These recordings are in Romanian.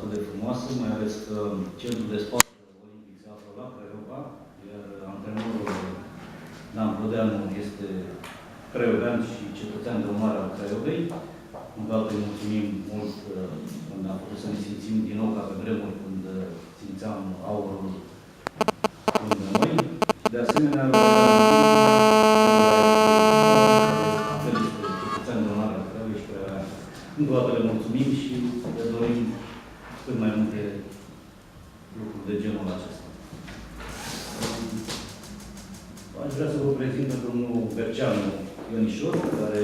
atât de frumoasă, mai ales că centrul de sport olimpic se află la Craiova, iar antrenorul Dan Vădeanu este craiovean și cetățean de onoare al Craiovei. Încă o dată îi mulțumim mult când am putut să ne simțim din nou ca pe vremuri când simțeam aurul lângă noi. De asemenea, cetățean de onoare al Craiovei și care încă o dată le mulțumim și le dorim cât mai multe lucruri de genul acesta. Aș vrea să vă prezint pe domnul Berceanu Ionișor, care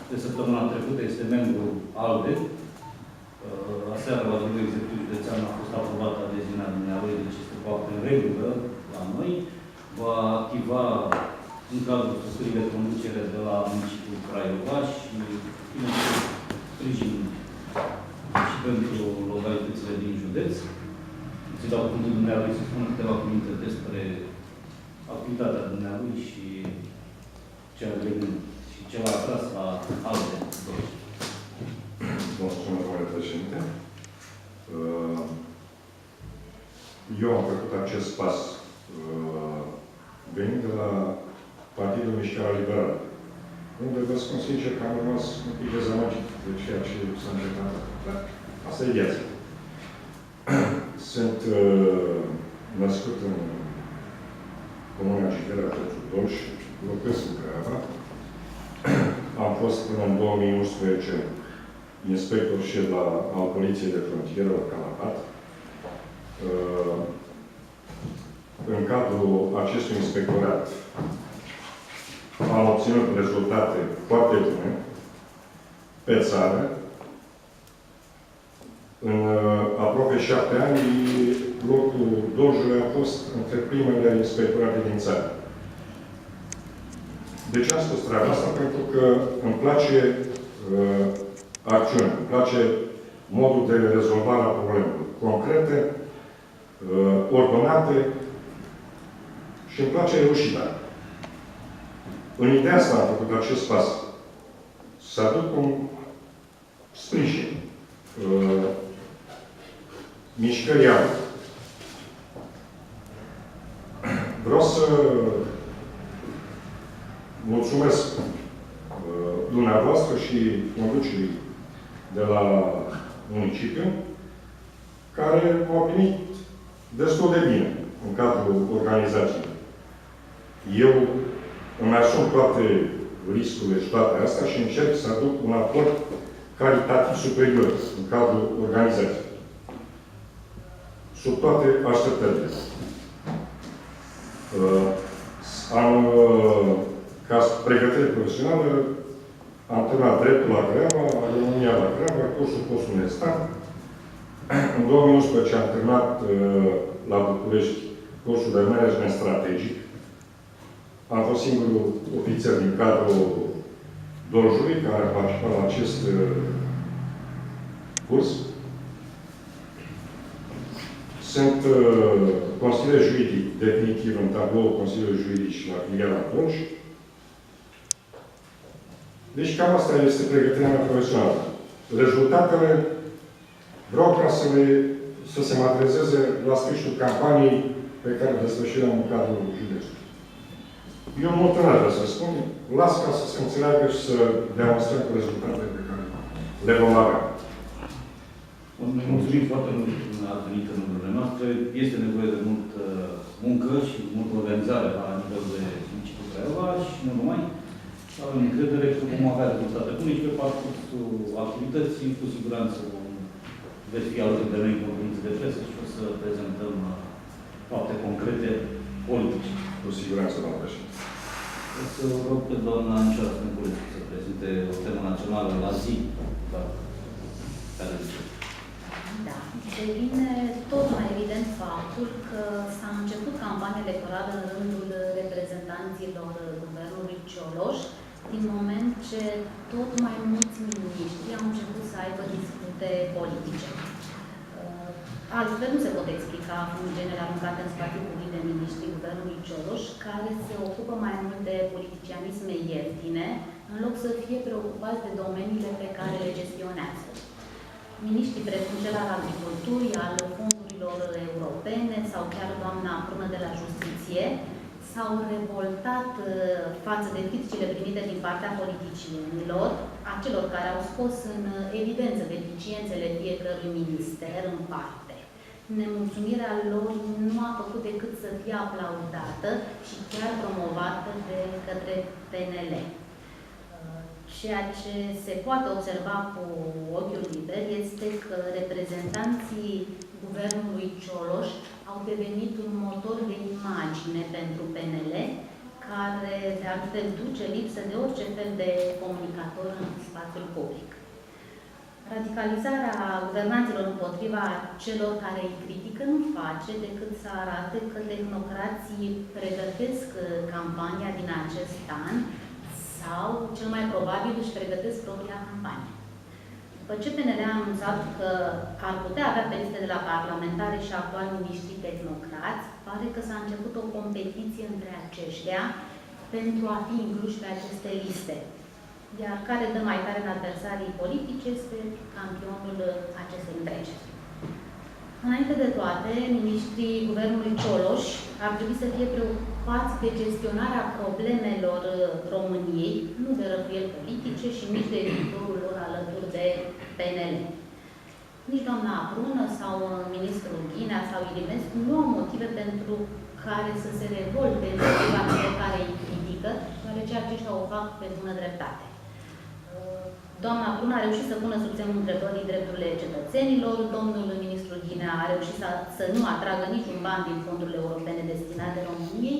de săptămâna trecută este membru ALDE. Aseară la nivelul executiv județean a fost aprobată adeziunea dumneavoastră, deci este foarte în regulă la noi. Va activa în cadrul structurii de conducere de la municipiul Craiova și sprijin și pentru localitățile din județ. Îți dau cuvântul dumneavoastră să spun câteva cuvinte despre activitatea dumneavoastră și ce a venit și ce l-a atras la alte doși. Mulțumesc, domnule președinte. Eu am făcut acest pas venind de la Partidul Mișcarea Liberală, unde vă spun sincer că am rămas un pic dezamăgit de ceea ce s-a întâmplat. Dar asta e viața. Sunt născut în Comuna Ciferea, județul Dolj, locuiesc în Craiova. Am fost până în 2011 inspector șef al Poliției de Frontieră la Calapat. În cadrul acestui inspectorat am obținut rezultate foarte bune pe țară. În aproape 7 ani, locul Doljului a fost între primele inspectorate din țară. De ce am spus treaba asta? Pentru că îmi place acțiune, îmi place modul de rezolvare a problemelor concrete, ordonate și îmi place reușita. În ideea asta am făcut acest pas. Să aduc un sprijin mișcării ALDE. Vreau să mulțumesc dumneavoastră și conducerii de la municipiu, care m-au primit destul de bine în cadrul organizației. Eu îmi asum toate riscurile și toate astea și încerc să aduc un aport calitativ superior în cadrul organizației. Sub toate așteptările. Ca pregătire profesională, am terminat dreptul la Craiova, agronomia la Craiova, cursul post-universitar. În 2011 am terminat la București cursul de management strategic. Am fost singurul ofițer din cadrul Doljului care a participat la acest curs. Sunt consilier juridic definitiv în tabloul Consiliului Juridic și la filiala Dolj. Deci cam asta este pregătirea mea profesională. Rezultatele vreau ca să se materializeze la sfârșitul campaniei pe care o desfășurăm în cadrul județului. Eu mult n-aș vrea să spun, las ca să se înțeleagă și să demonstrăm cu rezultatele pe care le vom avea. Mulțumim foarte mult că ați venit în rândurile noastre. Este nevoie de multă muncă și multă organizare la nivel de municipiul Craiova și nu numai. Avem încredere că vom avea rezultate bune și pe parcursul activității, cu siguranță veți fi alături de noi în conferințe de presă și o să prezentăm fapte concrete politice. Cu siguranță, doamnă președinte. O să rog pe doamna Ancioară Stânculescu să prezinte o temă națională la zi. Da. Devine tot mai evident faptul că s-a început campania electorală în rândul reprezentanților guvernului Cioloș, din moment ce tot mai mulți miniștri au început să aibă dispute politice. Altfel nu se pot explica fumigene aruncate în spațiul public de miniștri guvernului Cioloș, care se ocupă mai mult de politicianisme ieftine, în loc să fie preocupați de domeniile pe care le gestionează. miniștri precum cel al agriculturii, al fondurilor europene sau chiar doamna Prună de la Justiție s-au revoltat față de criticile primite din partea politicienilor, a celor care au scos în evidență deficiențele fiecărui minister în parte. Nemulțumirea lor nu a făcut decât să fie aplaudată și chiar promovată de către PNL. Ceea ce se poate observa cu ochiul liber este că reprezentanții guvernului Cioloș au devenit un motor de imagine pentru PNL, care de altfel duce lipsă de orice fel de comunicator în spațiul public. Radicalizarea guvernanților împotriva celor care îi critică nu face decât să arate că tehnocrații pregătesc campania din acest an sau, cel mai probabil, își pregătesc propria campanie. După ce PNL a anunțat că ar putea avea pe liste de la parlamentare și actuali miniștri tehnocrați, pare că s-a început o competiție între aceștia pentru a fi incluși pe aceste liste. Iar care dă mai tare în adversarii politici este campionul acestei întregeri. Înainte de toate, miniștrii guvernului Cioloș ar trebui să fie preocupați de gestionarea problemelor României, nu de răfuieli politice și nici de viitorul lor alături de PNL. Nici doamna Prună sau ministrul Ghinea sau Ilimescu nu au motive pentru care să se revolte împotriva celor care îi critică, deoarece aceștia o fac pe bună dreptate. Doamna Prună a reușit să pună sub semnul întrebării drepturile cetățenilor, domnul ministru Ghinea a reușit să nu atragă niciun ban din fondurile europene destinate României,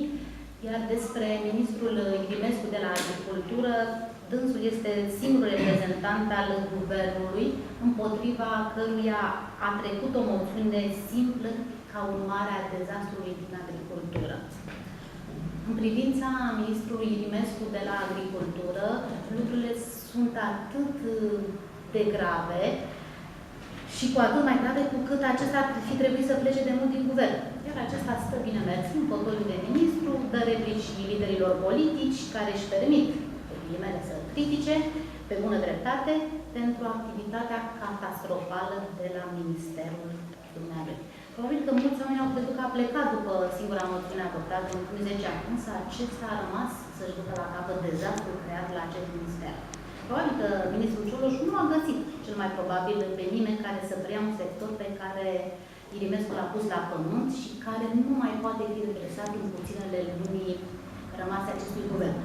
iar despre ministrul Ilimescu de la Agricultură, dânsul este singurul reprezentant al guvernului, împotriva căruia a trecut o moțiune simplă ca urmare a dezastrului din agricultură. În privința ministrului Ilimescu de la Agricultură, lucrurile sunt atât de grave și cu atât mai grave cu cât acesta ar fi trebuit să plece de mult din guvern. Iar acesta stă bine mers în fotoliul de ministru, dă replici liderilor politici care își permit să critique pe bună dreptate pentru activitatea catastrofală de la Ministerul dumnealui. Probabil că mulți oameni au crezut că a plecat după singura moțiune adoptată în ultimii 10 ani, însă acesta a rămas să-și ducă la capăt dezastrul creat la acest minister. Probabil că ministrul Cioloș nu a găsit, cel mai probabil, pe nimeni care să preia un sector pe care Ilimescu l-a pus la pământ și care nu mai poate fi redresat în puținele luni rămase acestui guvern.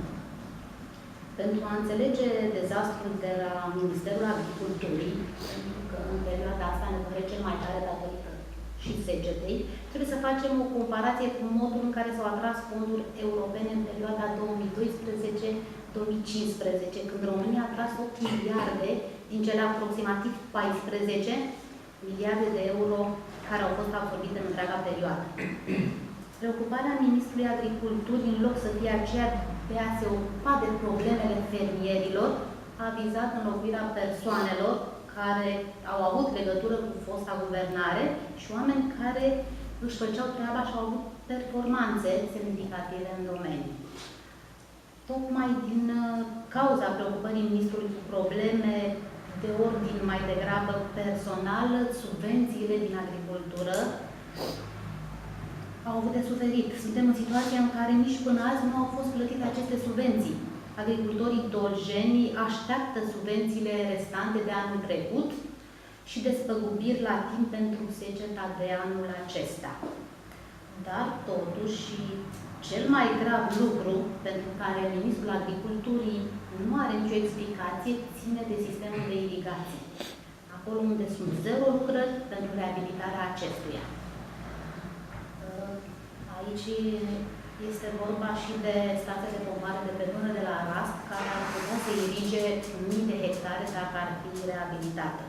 Pentru a înțelege dezastrul de la Ministerul Agriculturii, pentru că în perioada asta ne duce cel mai tare datorită și secetei, trebuie să facem o comparație cu modul în care s-au atras fonduri europene în perioada 2012-2015, când România a tras 8 miliarde din cele aproximativ 14 miliarde de euro care au fost absorbite în întreaga perioadă. Preocuparea Ministrului Agriculturii, în loc să fie aceea de a se ocupa de problemele fermierilor, a vizat înlocuirea persoanelor care au avut legătură cu fosta guvernare și oameni care își făceau treaba și au avut performanțe semnificative în domeniu. Tocmai din cauza preocupării ministrului cu probleme de ordin mai degrabă personal, subvențiile din agricultură au avut de suferit. Suntem în situația în care nici până azi nu au fost plătite aceste subvenții. Agricultorii dolgeni așteaptă subvențiile restante de anul trecut și despăgubiri la timp pentru seceta de anul acesta. Dar, totuși, cel mai grav lucru pentru care Ministrul Agriculturii nu are nicio explicație ține de sistemul de irigație. Acolo unde sunt 0 lucrări pentru reabilitarea acestuia. Aici este vorba și de stația de pompare de pe Dunăre de la Rast, care ar putea să irige mii de hectare dacă ar fi reabilitată.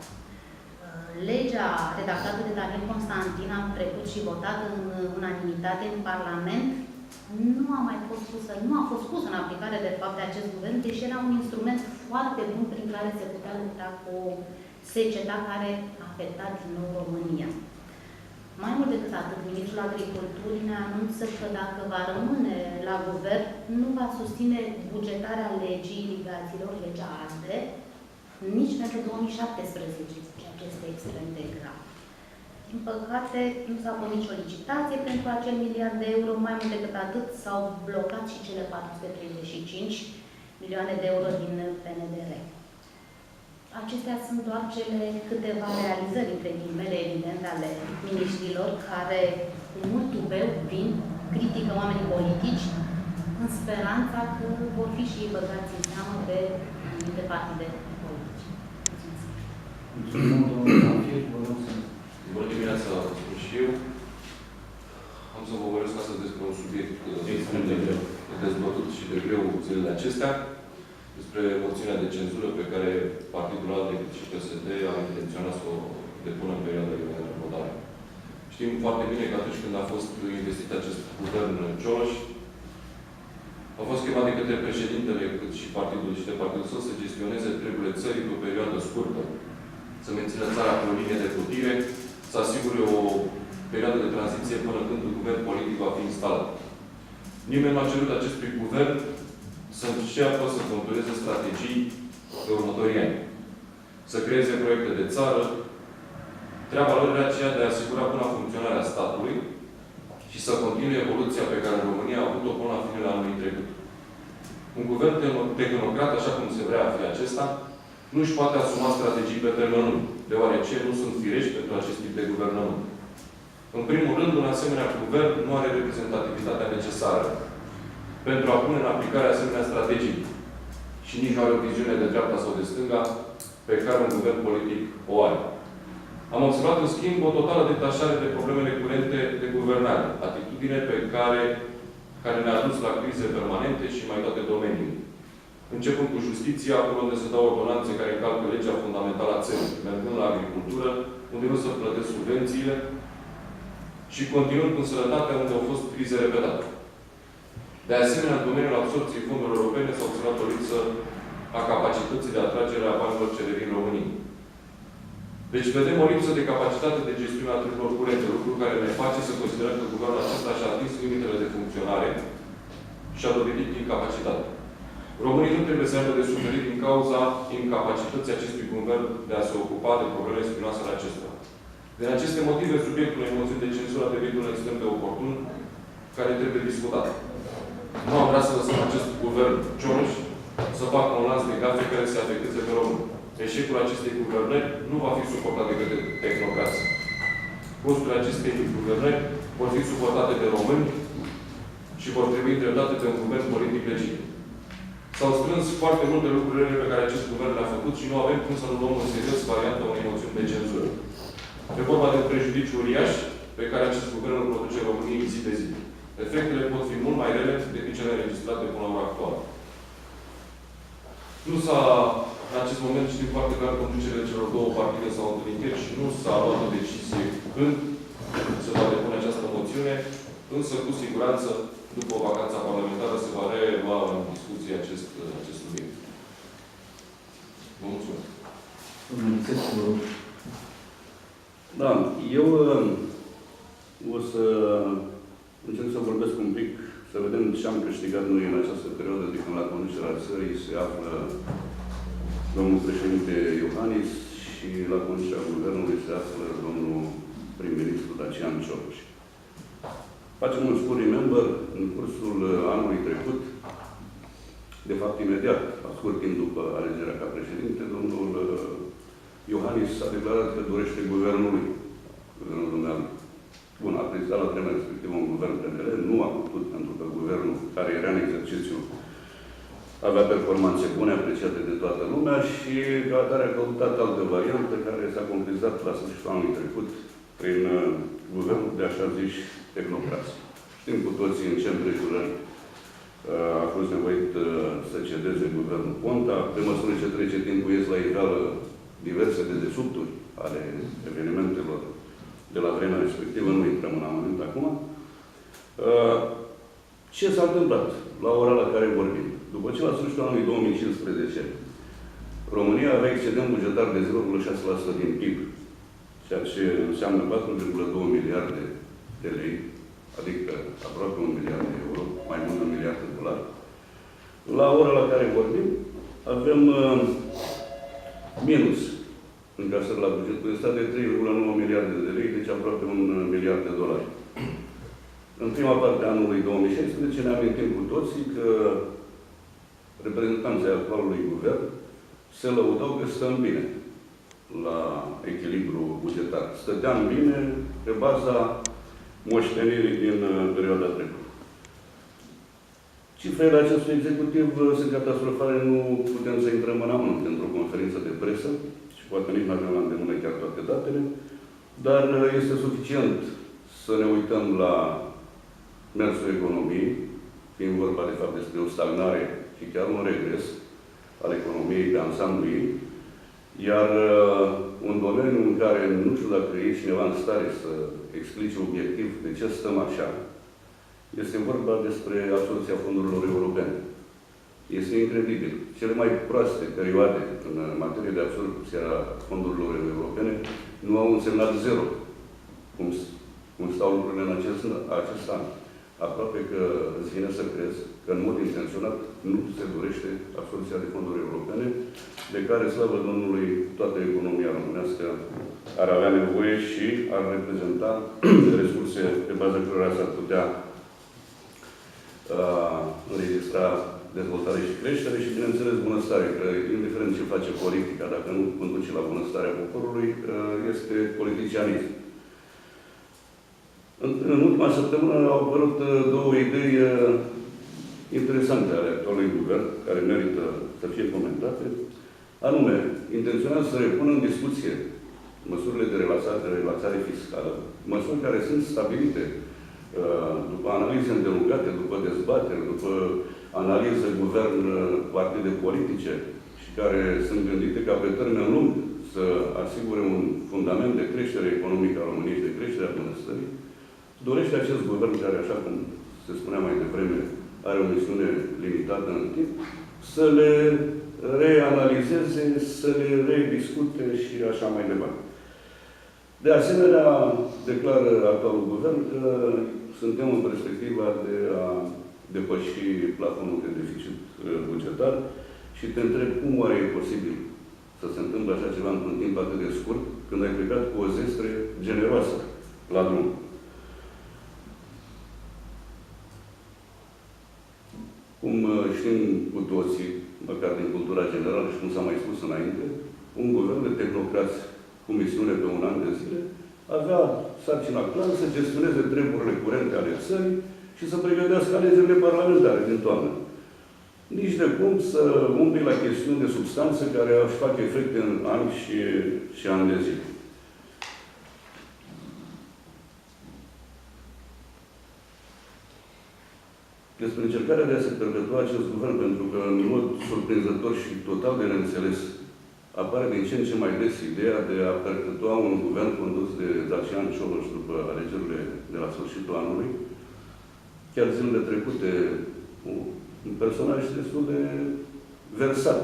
Legea redactată de Daniel Constantin, am trecut și votată în unanimitate în Parlament, nu a fost pusă în aplicare de fapt de acest guvern, deși era un instrument foarte bun prin care se putea lupta cu seceta care a afectat din nou România. Mai mult decât atât, Ministrul Agriculturii ne anunță că dacă va rămâne la guvern, nu va susține bugetarea legii irigațiilor, legea ASDE, nici pentru 2017, ceea ce este extrem de grav. Din păcate, nu s-a făcut nicio licitație pentru acel miliard de euro. Mai mult decât atât, s-au blocat și cele 435 milioane de euro din PNDR. Acestea sunt doar cele câteva realizări, între ghilimele, evident, ale miniștrilor, care cu mult tubeu vin, critică oamenii politici, în speranța că vor fi și ei băgați în seamă de anumite partide politice. Mulțumim, domnul Zanfir, vă rog să... Bună dimineața, spun și eu. Am să vă vorbesc astăzi despre un subiect extrem de greu, dezbătut și de greu zilele acestea, despre moțiunea de cenzură pe care Partidul ALDE și PSD au intenționat să o depună în perioada de următoare. Știm foarte bine că atunci când a fost investit acest guvern Cioloș, a fost chemat de către președintele, cât și partidul și de partidul său să gestioneze treburile țării pe o perioadă scurtă, să mențină țara pe o linie de plutire, să asigure o perioadă de tranziție până când un guvern politic va fi instalat. Nimeni nu a cerut acestui guvern să înceapă să contureze strategii pe următorii ani, să creeze proiecte de țară. Treaba lor era aceea de a asigura buna funcționare a statului și să continue evoluția pe care România a avut-o până la finele anului trecut. Un guvern tehnocrat, așa cum se vrea a fi acesta, nu își poate asuma strategii pe termen lung, deoarece nu sunt firești pentru acest tip de guvernământ. În primul rând, un asemenea guvern nu are reprezentativitatea necesară pentru a pune în aplicare asemenea strategii și nici nu are o viziune de dreapta sau de stânga pe care un guvern politic o are. Am observat, în schimb, o totală detașare de problemele curente de guvernare, atitudine pe care ne-a dus la crize permanente și mai toate domeniile. Începând cu justiția, acolo unde se dau ordonanțe care încalcă legea fundamentală a țării, mergând la agricultură, unde nu se plătesc subvențiile, și continuând cu sănătatea, unde au fost crize repetate. De asemenea, în domeniul absorbției fondurilor europene s-a observat o lipsă a capacității de atragere a banilor ce revin României. Deci vedem o lipsă de capacitate de gestiune a treburilor curente, lucru care ne face să considerăm că guvernul acesta și-a atins limitele de funcționare și a dovedit incapacitate. Românii nu trebuie să aibă de suferit din cauza incapacității acestui guvern de a se ocupa de problemele spinoase ale acestora. Din aceste motive, subiectul unei moțiuni de cenzură a devenit unul extrem de oportun, care trebuie discutat. Nu am vrea să lăsăm acest guvern Cioloș să facă un lanț de gafe care să afecteze pe români. Eșecul acestei guvernări nu va fi suportat de către tehnocrați. Costurile acestei guvernări vor fi suportate de români și vor trebui îndreptate pe un guvern politic legitim. S-au strâns foarte multe lucruri pe care acest guvern le-a făcut și nu avem cum să nu luăm în serios varianta unei moțiuni de cenzură. E vorba de un prejudiciu uriaș pe care acest guvern îl produce României zi de zi. Efectele pot fi mult mai rele decât cele înregistrate până la ora actuală. Nu s-a, în acest moment, știm foarte clar, conducerea celor două partide s-au întâlnit ieri și nu s-a luat o decizie când se va depune această moțiune, însă, cu siguranță, după vacanța parlamentară, se va relua în discuție acest subiect. Vă mulțumesc. Da, eu o să încerc să vorbesc un pic, să vedem ce am câștigat noi în această perioadă de când la conducerea țării se află domnul președinte Iohannis și la conducerea guvernului se află domnul prim-ministru Dacian Cioloș. Facem un scurt remember în cursul anului trecut, de fapt imediat, la scurt timp după alegerea ca președinte, domnul Iohannis a declarat că dorește guvernul dumneavoastră. Bun, a prezidat la vremea respectivă un guvern PNL, nu a putut, pentru că guvernul care era în exercițiu avea performanțe bune, apreciate de toată lumea și ca atare a căutat altă variantă care s-a concretizat la sfârșitul anului trecut prin guvernul de așa ziși tehnocrați. Știm cu toții în ce împrejurări a fost nevoit să cedeze guvernul Ponta. Pe măsură ce trece timpul, ies la iveală diverse dedesubturi ale evenimentelor de la vremea respectivă, nu intrăm în amănunt acum. Ce s-a întâmplat la ora la care vorbim? După ce la sfârșitul anului 2015 România avea excedent bugetar de 0,6% din PIB, ceea ce înseamnă 4,2 miliarde de lei, adică aproape 1 miliard de euro, mai mult de 1 miliard de dolari. La ora la care vorbim, avem minus încasări la bugetul de stat de 3,9 miliarde de lei, deci aproape $1 miliard. În prima parte a anului 2016 ne amintim cu toții că reprezentanții actualului guvern se lăudau că stăm bine la echilibru bugetar. Stăteam bine pe baza moștenirii din perioada trecută. Cifrele acestui executiv sunt catastrofale, nu putem să intrăm în amănunt într-o conferință de presă și poate nici nu avem la îndemână chiar toate datele, dar este suficient să ne uităm la mersul economiei, fiind vorba de fapt despre o stagnare și chiar un regres al economiei pe ansamblu ei, iar un domeniu în care nu știu dacă e cineva în stare să explice obiectiv de ce stăm așa, este vorba despre absorbția fondurilor europene. Este incredibil. Cele mai proaste perioade în materie de absorbție a fondurilor europene nu au însemnat zero, cum stau lucrurile în acest an. Aproape că îți vine să crezi că în mod intenționat nu se dorește absorbția de fonduri europene, de care, slavă Domnului, toată economia românească ar avea nevoie și ar reprezenta resurse pe baza cărora s-ar putea înregistra dezvoltare și creștere și, bineînțeles, bunăstare, că indiferent ce face politica, dacă nu conduce la bunăstarea poporului, este politicianism. În ultima săptămână au apărut două idei interesante ale actualului guvern, care merită să fie comentate. Anume, intenționează să repună în discuție măsurile de relaxare fiscală, măsuri care sunt stabilite după analize îndelungate, după dezbateri, după analize guvern-partide politice și care sunt gândite ca pe termen lung să asigure un fundament de creștere economică a României și de creștere a bunăstării, dorește acest guvern care, așa cum se spunea mai devreme, are o misiune limitată în timp, să le reanalizeze, să le rediscute și așa mai departe. De asemenea, declară actualul guvern că suntem în perspectiva de a depăși plafonul de deficit bugetar și te întreb cum oare e posibil să se întâmple așa ceva într-un timp atât de scurt, când ai plecat cu o zestre generoasă la drum. Cum știm cu toții, măcar din cultura generală și cum s-a mai spus înainte, un guvern de tehnocrați cu misiune pe un an de zile avea sarcina clară să gestioneze treburile curente ale țării și să pregătească alegerile parlamentare din toamnă. Nici de cum să umbli la chestiuni de substanță care își fac efecte în ani și ani de zile. Despre încercarea de a se perpetua acest guvern, pentru că în mod surprinzător și total de neînțeles apare din ce în ce mai des ideea de a perpetua un guvern condus de Dacian Cioloș după alegerile de la sfârșitul anului. Chiar zilele trecute, un personaj destul de versat.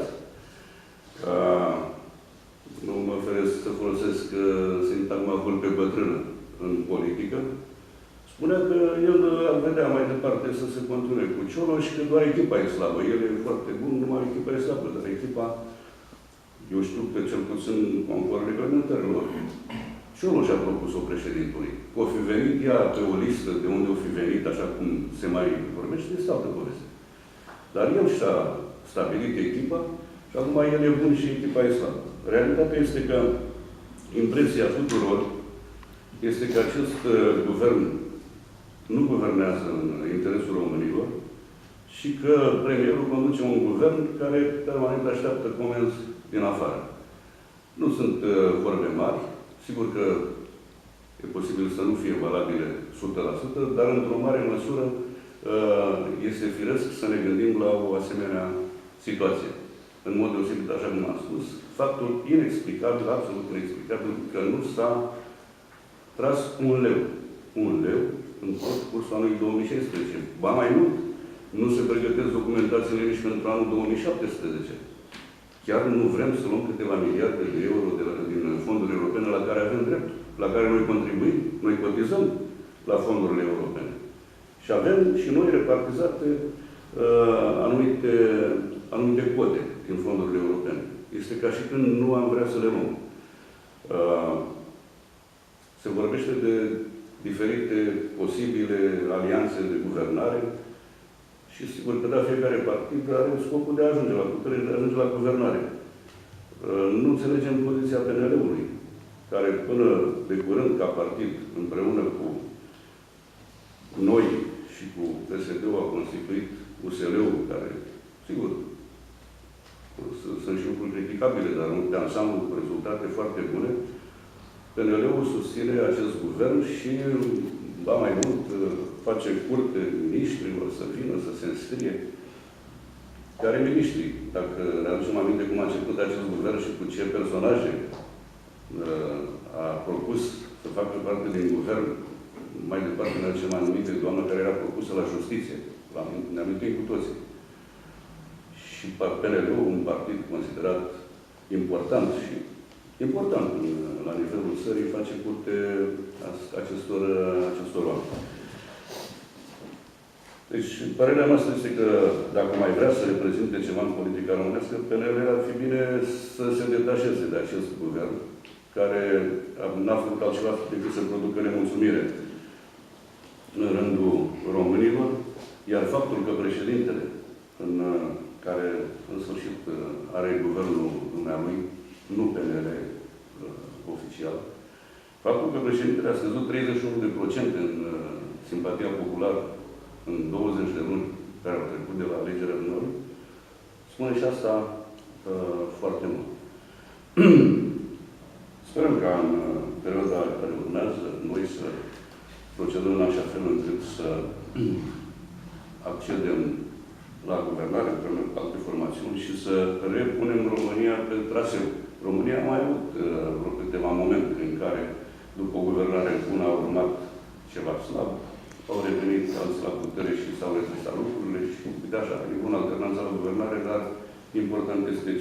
Nu mă feresc să folosesc sintagma vulpe bătrână în politică. Spunea că el ar vedea mai departe să se continue cu Cioloș, că doar echipa e slabă. El e foarte bun, numai echipa e slabă, dar echipa, eu știu că cel puțin conform reglementărilor, Cioloș a propus-o președintului. O fi venit ea pe o listă de unde o fi venit, așa cum se mai vorbește, este altă poveste. Dar el și-a stabilit echipa și acum el e bun și echipa e slabă. Realitatea este că impresia tuturor este că acest guvern nu guvernează în interesul românilor și că premierul conduce un guvern care permanent așteaptă comenzi din afară. Nu sunt vorbe mari, sigur că e posibil să nu fie valabile 100%, dar într-o mare măsură este firesc să ne gândim la o asemenea situație. În mod deosebit, așa cum am spus, faptul inexplicabil, absolut inexplicabil, că nu s-a tras un leu în cursul anului 2016. Ba mai mult, nu se pregătesc documentațiile nici pentru anul 2017. Chiar nu vrem să luăm câteva miliarde de euro din fonduri europene la care avem drept, la care noi contribuim, noi cotizăm la fondurile europene. Și avem și noi repartizate anumite cote din fondurile europene. este ca și când nu am vrea să le luăm. Se vorbește de diferite posibile alianțe de guvernare și sigur că da, fiecare partid are scopul de a ajunge la putere, de a ajunge la guvernare. Nu înțelegem poziția PNL-ului, care până de curând ca partid, împreună cu noi și cu PSD-ul, a constituit USL-ul, care, sigur, sunt și lucruri criticabile, dar de ansamblu cu rezultate foarte bune. PNL-ul susține acest guvern și, ba mai mult, face curte miniștrilor să vină, să se înscrie. Care miniștri? Dacă ne aducem aminte cum a început acest guvern și cu ce personaje a propus să facă parte din guvern, mai departe ne aducem aminte doamna care era propusă la justiție. Ne amintim cu toții. Și PNL-ul, un partid considerat important și important la nivelul țării, face curte acestor oameni. Deci, părerea noastră este că dacă mai vrea să reprezinte ceva în politica românească, PNL ar fi bine să se detașeze de acest guvern, care n-a făcut altceva decât să producă nemulțumire în rândul românilor, iar faptul că președintele, care în sfârșit are guvernul dumnealui, nu PNL oficial, faptul că președintele a scăzut 31% în simpatia populară în 20 de luni care au trecut de la alegerea dumnealui, spune și asta foarte mult. Sperăm ca în perioada care urmează noi să procedăm în așa fel încât să accedem la guvernare împreună cu alte formațiuni și să repunem România pe traseu. România a mai avut vreo câteva momente în care, după o guvernare bună, a urmat ceva slab, au revenit alții la putere și s-au redresat lucrurile și, uite așa, e bună alternanța la guvernare, dar important este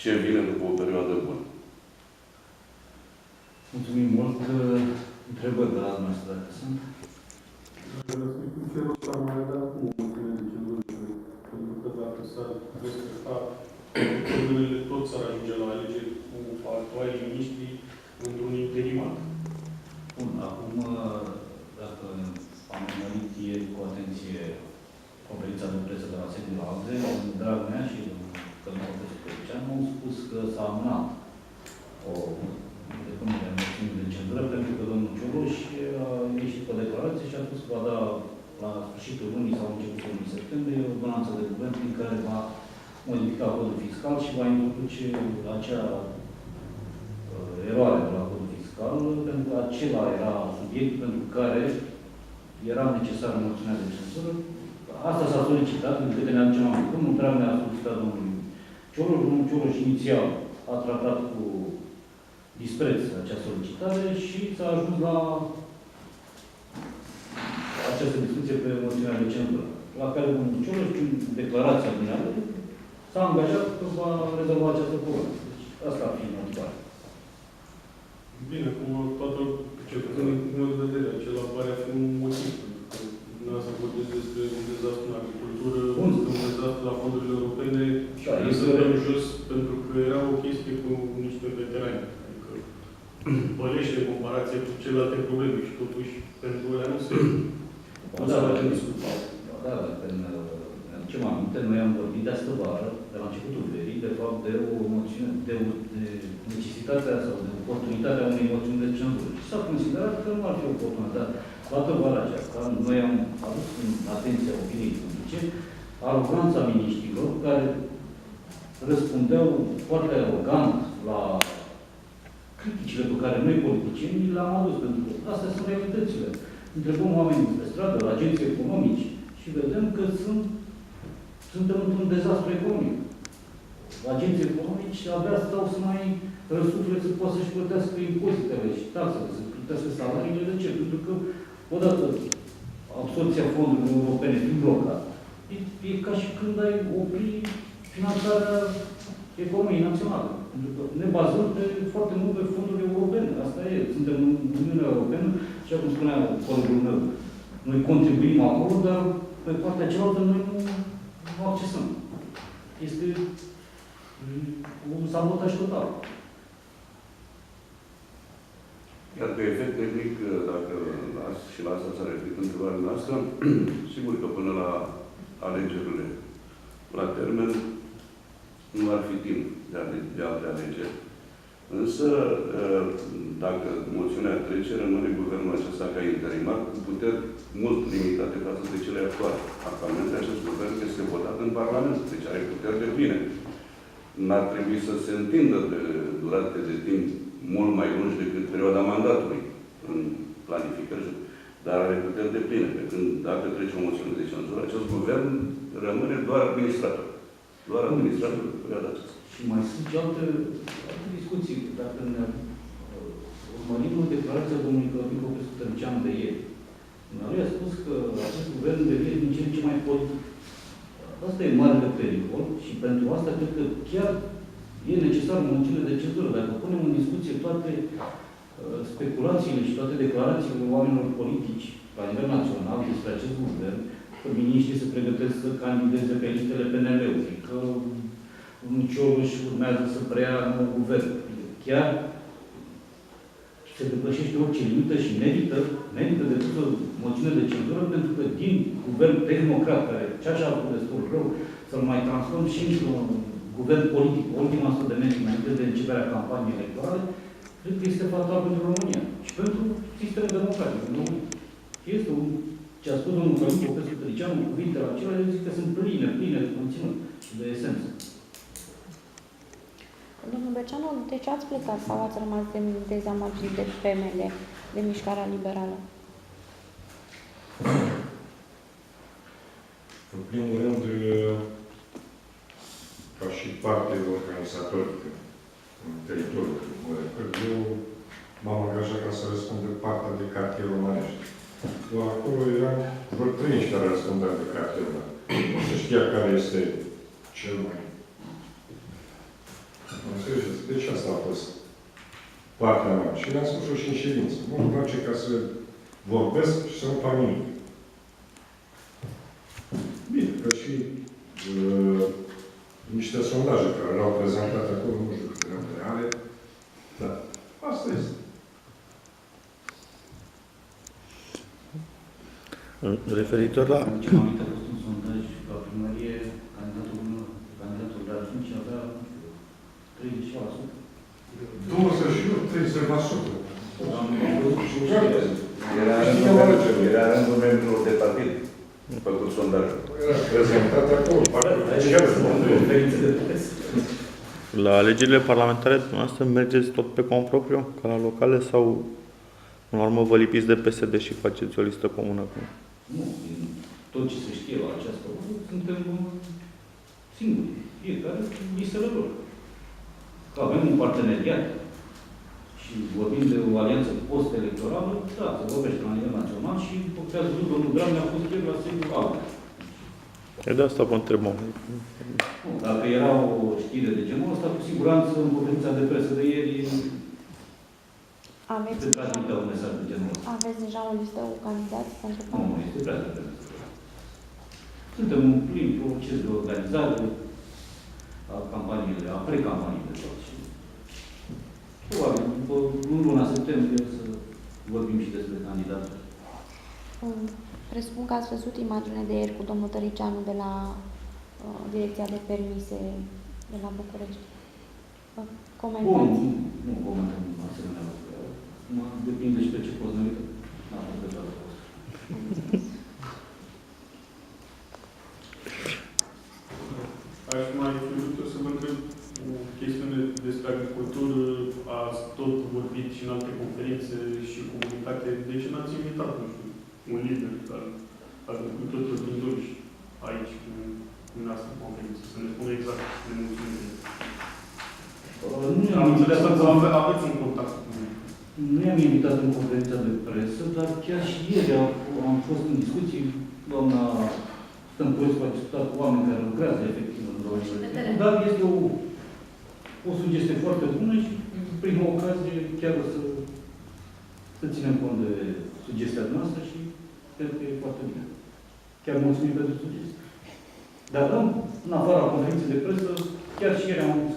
ce vine după o perioadă bună. Mulțumim mult. Întrebări de la dumneavoastră, dacă sunt. În felul ăsta mai avea cu moțiune de cenzură, pentru că dacă s-ar respecta termenele, tot s-ar ajunge la alegeri cu actualii miniștri într-un interimat. Bun, acum, dacă am urmărit ieri cu atenție conferința de presă de la sediul ALDE, domnul Dragnea și domnul Călnău Pescoviceanu au spus că s-a amânat o depunere a moțiunii de cenzură, pentru că domnul Cioloș a ieșit pe declarație și a spus că va da la sfârșitul lunii sau începutul lunii septembrie o ordonanță de guvern prin care va modifica codul fiscal și va introduce acea eroare de la codul fiscal, pentru că acela era subiectul pentru care era necesară moțiunea de cenzură. Asta s-a solicitat, din câte ne aducem aminte. Domnul Dragnea a solicitat domnului Cioloș. Domnul Cioloș inițial a tratat cu dispreț acea solicitare și s-a ajuns la această discuție pe moțiunea de cenzură, la care domnul Cioloș, prin declarația dumneavoastră, s-a angajat că va rezolva această problemă. Deci, asta ar fi motivarea. Bine, cum toată cetățenii din punct de vedere, acela pare a fi un motiv. Nu să vorbesc despre un dezastru în agricultură, un dezastru la fondurile europene, și să dăm jos, pentru că era o chestie cu niște veterani. Adică pălește în comparație cu celelalte probleme și totuși pentru ele nu se... Nu s-a mai discutat. Da, dacă ne aducem aminte, noi am vorbit de astă vară, de la începutul verii, de fapt, de o moțiune, de necesitatea sau de oportunitatea unei moțiuni de cenzură. Și s-a considerat că nu ar fi oportunitate. Toată vara aceasta, noi am adus în atenția opiniei publice aroganța miniștrilor care răspundeau foarte arogant la criticile pe care noi, politicienii, le-am adus, pentru că astea sunt realitățile. Întrebăm oamenii pe stradă, la agenții economici, și vedem că suntem într-un dezastru economic. Agenții economici abia stau să mai răsufle să poată să-și plătească impozitele și taxele, să plătească salariile. De ce? Pentru că, odată, absorbția fondurilor europene fiind blocată, e ca și când ai opri finanțarea economiei naționale. Pentru că ne bazăm foarte mult pe fonduri europene. Asta e. Suntem în Uniunea Europeană și, cum spunea colegul meu, noi contribuim acolo, dar pe partea cealaltă noi nu accesăm. Este cu sabotaj total. Iar pe efect tehnic, dacă și la asta s-a referit întrebarea noastră, sigur că până la alegerile la termen nu ar fi timp de alte alegeri. Însă, dacă moțiunea trece, rămâne guvernul acesta ca interimar cu puteri mult limitate față de cele actuale. Actualmente acest guvern este votat în Parlament, deci are puteri de pline. N-ar trebui să se întindă de durate de timp mult mai lungi decât perioada mandatului în planificări, dar are puteri de pline. Pe când, dacă trece o moțiune de cenzură, acest guvern rămâne doar administrator. Doar administrator pe perioada aceasta. Și mai sunt și alte discuții. Dacă ne urmărim în declarația domnului Călătin Popescu Tăricianu de ieri, el a spus că acest guvern devine din ce în ce mai politic. Asta e marele pericol și pentru asta cred că chiar e necesar o moțiune de cenzură. Dacă punem în discuție toate speculațiile și toate declarațiile oamenilor politici la nivel național despre acest guvern, că miniștrii se pregătesc să candideze pe listele PNL-ului, că Cioloș urmează să preia nou guvern. Chiar se depășește orice limită și merită de tot o moțiune de cenzură, pentru că din guvern tehnocrat, care ce-așa a făcut destul rău, să-l mai transform și într-un guvern politic, ultima 100 de metri înainte de începerea campaniei electorale, cred că este fatal pentru România și pentru sistemul democratic în România. Este ce a spus domnul Călătin Popescu Tăricianu, cuvintele acelea, eu zic că sunt pline de conținut și de esență. Domnul Berceanu, de ce ați plecat sau ați rămas dezamăgit de PML, de Mișcarea Liberală? În primul rând, ca și parte organizatorică în teritoriul mă refer, eu m-am angajat ca să răspund de partea de cartier Romanești. Acolo eram vreo 30 care răspundeam de cartier Romanești. Nu se știa care este cel mai... Înțelegeți? Deci asta a fost partea mea. Și le-am spus-o și în ședință. Nu îmi place ca să vorbesc și să nu fac nimic. Bine, că și niște sondaje care erau prezentate acolo, nu știu câte erau reale, dar asta este. Referitor la... Ce am aminte, a fost un sondaj la primărie, candidatul de atunci avea, nu știu, 28%. Era rândul membrilor de partid. Făcut sondajul. Era prezentat acolo. La alegerile parlamentare, dumneavoastră mergeți tot pe cont propriu, ca la locale, sau în urmă vă lipiți de PSD și faceți o listă comună cu... Nu, din tot ce se știe la această oră, suntem singuri. Fiecare cu listele lor. Că avem un parteneriat și vorbim de o alianță post-electorală, da, se vorbește la nivel național și pe care domnul Dragnea a fost chiar la sediul altul. De asta vă întrebăm. Dacă era o știre de genul ăsta, cu siguranță în conferința de presă de ieri se transmitea un mesaj de genul ăsta. Aveți deja o listă cu candidați pentru Nu, este prea devreme. Suntem în plin proces de organizare a campaniile, a precampaniile de tot. Probabil, după luna septembrie, să vorbim și despre candidați. Presupun că ați văzut imagine de ieri cu domnul Tăricianu de la Direcția de Permise de la București. Comentați? Nu comentăm asemenea lucruri. Depinde și pe ce poți nămită. Aș mai fi vrut să vă întreb o chestiune despre agricultură. Ați tot vorbit și în alte conferințe și comunicate. De ce n-ați invitat, nu știu, un lider al agricultorilor din Dolj aici, în asta conferință, să ne spună exact de mulțumire? Am înțeles că aveți un contact cu mine. Nu i-am invitat în conferința de presă, dar chiar și ieri am fost în discuții, doamna Stănculescu a discutat cu oameni care lucrează efectiv în domeniul. Dar este o sugestie foarte bună și prima ocazie chiar să ținem cont de sugestia noastră și cred că e foarte bine. Chiar mulțumim pentru sugestie. Dar în afara conferinței de presă, chiar și ieri am